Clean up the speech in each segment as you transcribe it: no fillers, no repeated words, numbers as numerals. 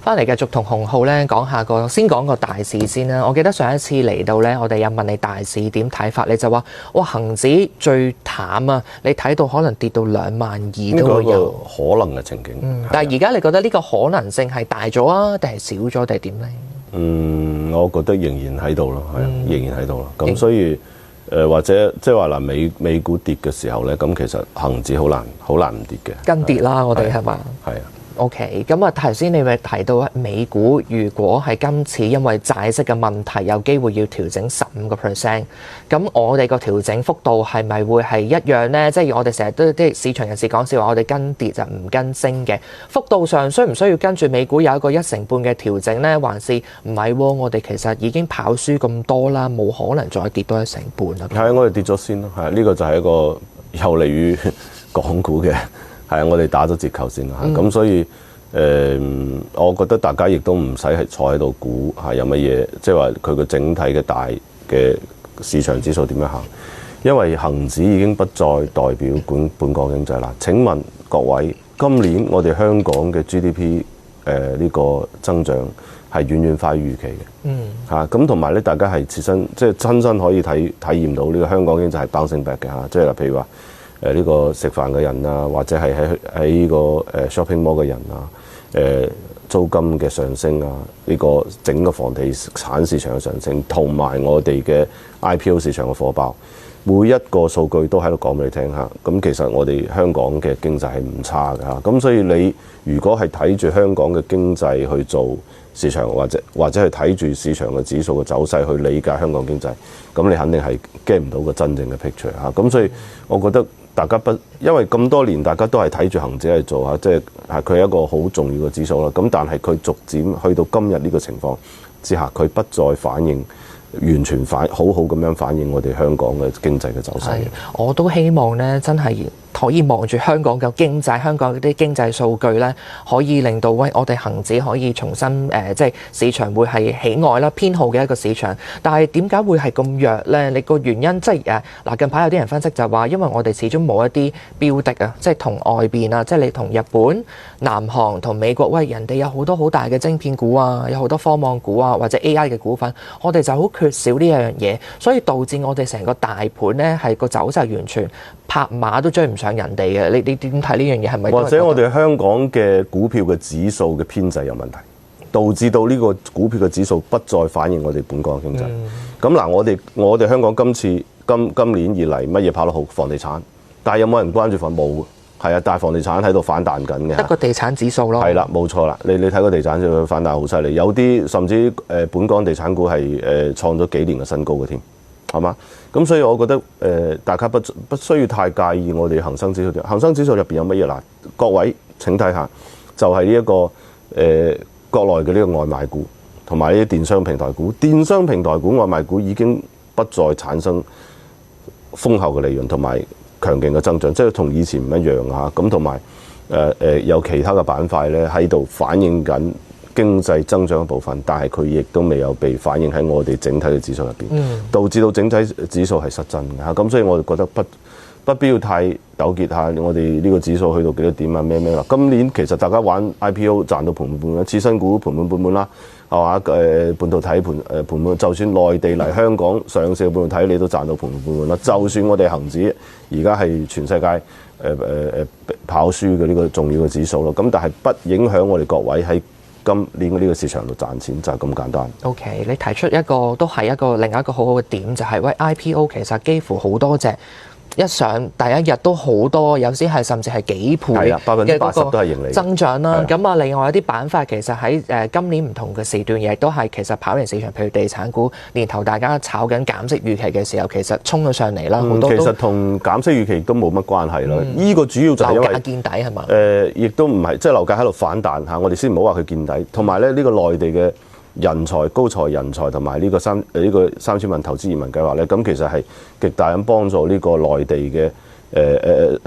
翻嚟繼續同洪浩咧講下先講個大市先啦。我記得上一次嚟到咧，我哋有問你大市點睇法，你就話哇恆指最淡啊，你睇到可能跌到22000都會有可能嘅情景。但係而家你覺得呢個可能性係大咗啊，定係少咗，定係點咧？我覺得仍然喺度咯，係仍然喺度咯。咁所以或者即係話嗱，美股跌嘅時候咧，咁其實恆指好難唔跌嘅，跟跌啦，我哋係嘛？係啊。OK，咁啊頭先你咪提到美股，如果係今次因為債息嘅問題有機會要調整15%，咁我哋個調整幅度係咪會係一樣呢？即係我哋成日都啲市場人士講笑話，我哋跟跌就唔跟升嘅幅度上，需唔需要跟住美股有一個1成半嘅調整呢？還是唔係喎？我哋其實已經跑輸咁多啦，冇可能再跌多1成半啦。係啊，我哋跌咗先咯，係啊，呢個就係一個有利於港股嘅。係啊，我哋打咗折扣先啦，咁所以我覺得大家亦都唔使係坐喺度估係有乜嘢，即係話佢個整體嘅大嘅市場指數點樣行，因為恆指已經不再代表本港經濟啦。請問各位，今年我哋香港嘅 GDP 呢個增長係遠遠快於預期嘅，嚇咁同埋咧，大家係切身即係親身可以體驗到呢個香港經濟係 bouncing back 嘅嚇，即係譬如話。呢個食飯嘅人啊，或者係喺呢個shopping mall 嘅人啊，租金嘅上升啊，呢個整個房地產市場嘅上升，同埋我哋嘅 IPO 市場嘅火爆，每一個數據都喺度講俾你聽嚇。咁其實我哋香港嘅經濟係唔差㗎嚇。咁所以你如果係睇住香港嘅經濟去做市場，或者係睇住市場嘅指數嘅走勢去理解香港經濟，咁你肯定係 get 唔到個真正嘅 picture 嚇。咁所以我覺得。大家因為咁多年，大家都係睇住恆指嚟做嚇，即係佢係一個好重要嘅指數啦。咁但係佢逐漸去到今日呢個情況之下，佢不再反映完全好好咁樣反映我哋香港嘅經濟嘅走勢。我都希望咧，真係可以望住香港嘅經濟，香港嗰啲經濟數據咧，可以令到我哋恆指可以重新即係市場會係喜愛啦、偏好嘅一個市場。但係點解會係咁弱咧？你個原因即係嗱，近排有啲人分析就話，因為我哋始終冇一啲標的啊，即係同外邊啊，即係你同日本、南韓同美國，喂，人哋有好多好大嘅晶片股啊，有好多科網股啊，或者 AI 嘅股份，我哋就好缺少呢樣嘢，所以導致我哋成個大盤咧係個走勢完全拍馬都追唔上人哋嘅。你點睇呢樣嘢？係咪或者我哋香港嘅股票嘅指數嘅編制有問題，導致到呢個股票嘅指數不再反映我哋本港嘅經濟？咁嗱，我哋香港今年以嚟乜嘢跑得好？房地產，但係有冇人關注冇？係啊，但係房地產喺度反彈緊嘅，得個地產指數咯。係啦，冇錯啦。你睇個地產指數反彈好犀利，有啲甚至本港地產股係創咗幾年嘅新高嘅添，係嘛？咁所以我覺得大家不需要太介意我哋恒生指數。恒生指數入邊有乜嘢嗱？各位請睇下，就係呢一個國內嘅呢個外賣股，同埋呢啲電商平台股。電商平台股、外賣股已經不再產生豐厚嘅利潤同埋強勁嘅增長，即係同以前唔一樣嚇。咁同埋有其他嘅板塊咧喺度反映緊經濟增長嘅部分，但係佢亦都未有被反映喺我哋整體嘅指數入邊，導致到整體指數係失真嘅嚇。咁所以我哋覺得不必要太糾結下我哋呢個指數去到幾多點啊咩啦。今年其實大家玩 IPO 賺到盤滿缽滿啦，次新股盤滿缽滿啦，係嘛？半導體盤滿，就算內地嚟香港上市嘅半導體，你都賺到盤滿缽滿啦。就算我哋恒指而家係全世界跑輸嘅呢個重要嘅指數咯，咁但係不影響我哋各位喺今年嘅呢個市場度賺錢，就係咁簡單。OK， 你提出一個都係另一個好好嘅點，就係喂 IPO 其實幾乎好多隻。一上第一日都好多，有時係甚至係幾倍嘅80%都係盈利增長啦。咁啊，另外有啲板塊其實喺今年唔同嘅時段，亦都係其實跑贏市場，譬如地產股，年頭大家炒緊減息預期嘅時候，其實衝咗上嚟啦。好多其實同減息預期都冇乜關係啦。呢個主要就係因為樓價見底係嘛？亦都唔係，即係樓價喺度反彈嚇。我哋先唔好話佢見底，同埋咧呢個內地嘅人才、高才人才同埋呢個3000萬投資移民計劃咧，咁其實係極大咁幫助呢個內地嘅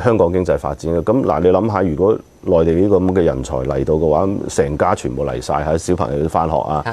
香港經濟發展嘅。咁嗱，你諗下，如果內地呢個咁嘅人才嚟到嘅話，成家全部嚟晒，喺小朋友都翻學啊，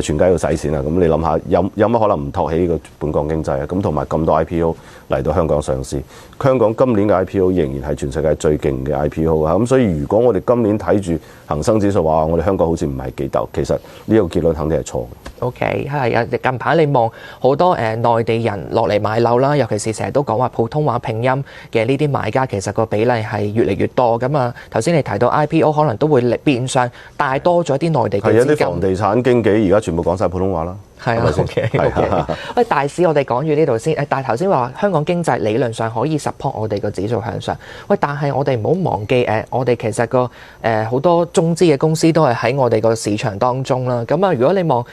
全家要使錢啊，咁你諗下有乜可能唔托起呢個本港經濟啊？咁同埋咁多 IPO 嚟到香港上市，香港今年嘅 IPO 仍然係全世界最勁嘅 IPO 啊！咁所以如果我哋今年睇住恒生指數話我哋香港好似唔係幾鬥，其實呢個結論肯定係錯嘅。OK，係啊！近排你望好多內地人落嚟買樓啦，尤其是成日都講話普通話拼音嘅呢啲買家，其實個比例係越嚟越多咁啊！頭先你提到 IPO 可能都會變相帶多咗啲內地嘅資金。係啊！啲房地產經紀而家全部講晒普通話啦。係啊，OK。喂，大使，我哋講住呢度先。但係頭先話香港經濟理論上可以 support 我哋個指數向上。喂，但係我哋唔好忘記我哋其實個好多中資嘅公司都係喺我哋個市場當中啦。咁啊，如果你望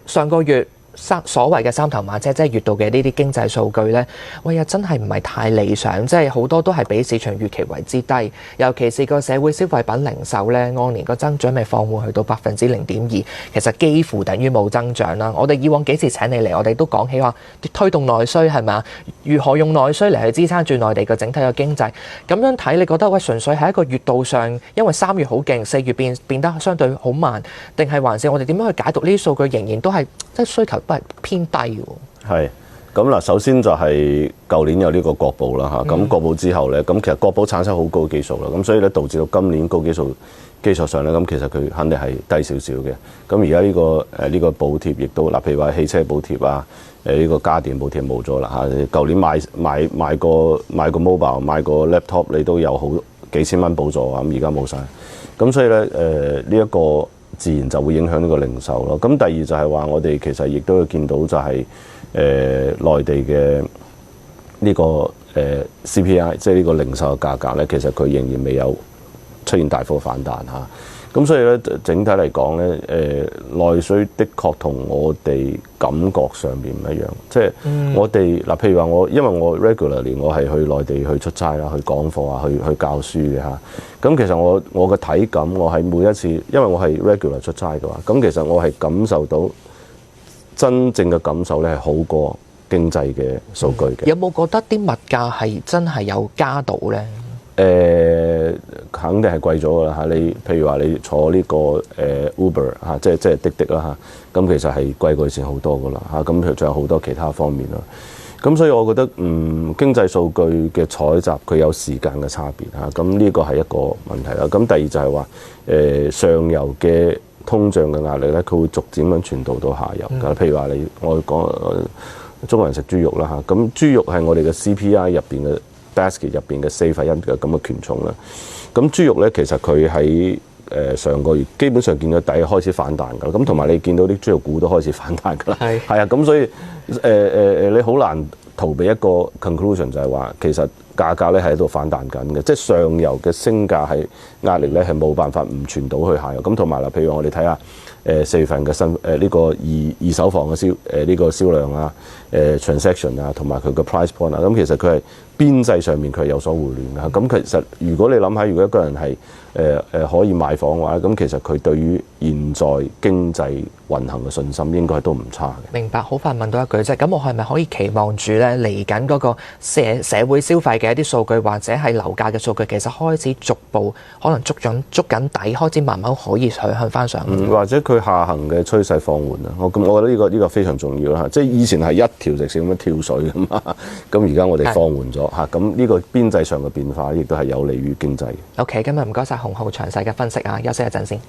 上個月所謂嘅三頭馬車，即係月度嘅呢啲經濟數據呢，喂呀，真係唔係太理想，即係好多都係比市場預期為之低，尤其是個社會消費品零售呢，按年個增長咪放緩去到0.2%，其實幾乎等於冇增長啦。我哋以往幾次請你嚟，我哋都講起話推動內需係咪？如何用內需嚟去支撐住內地個整體嘅經濟？咁樣睇，你覺得喂，純粹係一個月度上，因為3月好勁，4月變得相對好慢，定係還是我哋點樣去解讀呢啲數據仍然都係即係需求都係偏低喎？係咁嗱，首先就係舊年有呢個國保啦嚇，咁國保之後咧，咁其實國保產生好高嘅基數啦，咁所以咧導致到今年高基數基礎上咧，咁其實佢肯定係低少少嘅。咁而家呢個補貼亦都嗱，譬如話汽車補貼啊，呢個家電補貼冇咗啦嚇。舊年買個 mobile 買個 laptop 你都有好幾千蚊補助啊，咁而家冇晒。咁所以咧呢一個自然就會影響呢個零售咯。咁第二就係話，我哋其實亦都會見到就係內地嘅呢個CPI，即係呢個零售嘅價格咧，其實佢仍然未有出現大幅反彈嚇。咁所以咧，整體嚟講咧，內需的確同我哋感覺上邊唔一樣。即係我哋嗱，譬如話因為我 regularly 我係去內地去出差啦，去講課啊，去教書嘅嚇。咁其實我嘅體感，我係每一次，因為我係 regular 出差嘅話，咁其實我係感受到真正嘅感受咧係好過經濟嘅數據嘅。有冇覺得啲物價係真係有加到咧？肯定係貴咗㗎啦嚇！你譬如話你坐呢個Uber 嚇，即係滴滴啦嚇，咁其實係貴過以前好多㗎啦嚇，咁佢仲有好多其他方面啦。咁所以我覺得經濟數據嘅採集佢有時間嘅差別嚇，咁呢個係一個問題啦。咁第二就係話上游嘅通脹嘅壓力咧，佢會逐漸咁傳導到下游㗎。譬如話我講中國人食豬肉啦嚇，咁豬肉係我哋嘅 CPI 入邊嘅basket 入邊嘅4分1嘅咁嘅權重啦，咁豬肉咧其實佢喺上個月基本上見到底開始反彈㗎啦，咁同埋你見到啲豬肉股都開始反彈㗎啦，係啊，咁所以你好難逃避一個 conclusion 就係話其實價格咧係喺度反彈緊嘅，即係上游嘅升價係壓力咧係冇辦法唔傳導去下游，咁同埋啦，譬如我哋睇下4月份嘅呢個二手房嘅呢個銷量啊，transaction 啊，同埋佢嘅 price point 啊，咁其實佢係邊際上面佢係有所回暖嘅。咁其實如果你諗下，如果一個人係可以買房嘅話，咁其實佢對於現在經濟運行嘅信心應該都唔差嘅。明白，好快問到一句啫，咁我係咪可以期望住咧嚟緊嗰個社會消費嘅一啲數據或者係樓價嘅數據，其實開始逐步可能捉緊底，開始慢慢可以向翻上，或者佢下行嘅趨勢放緩啊！我覺得呢個非常重要啦，即係以前係一條直線咁樣跳水咁嘛，咁而家我哋放緩咗嚇，咁呢個邊際上嘅變化亦都係有利於經濟嘅。OK，今日唔該晒洪灝詳細嘅分析啊，休息一陣先。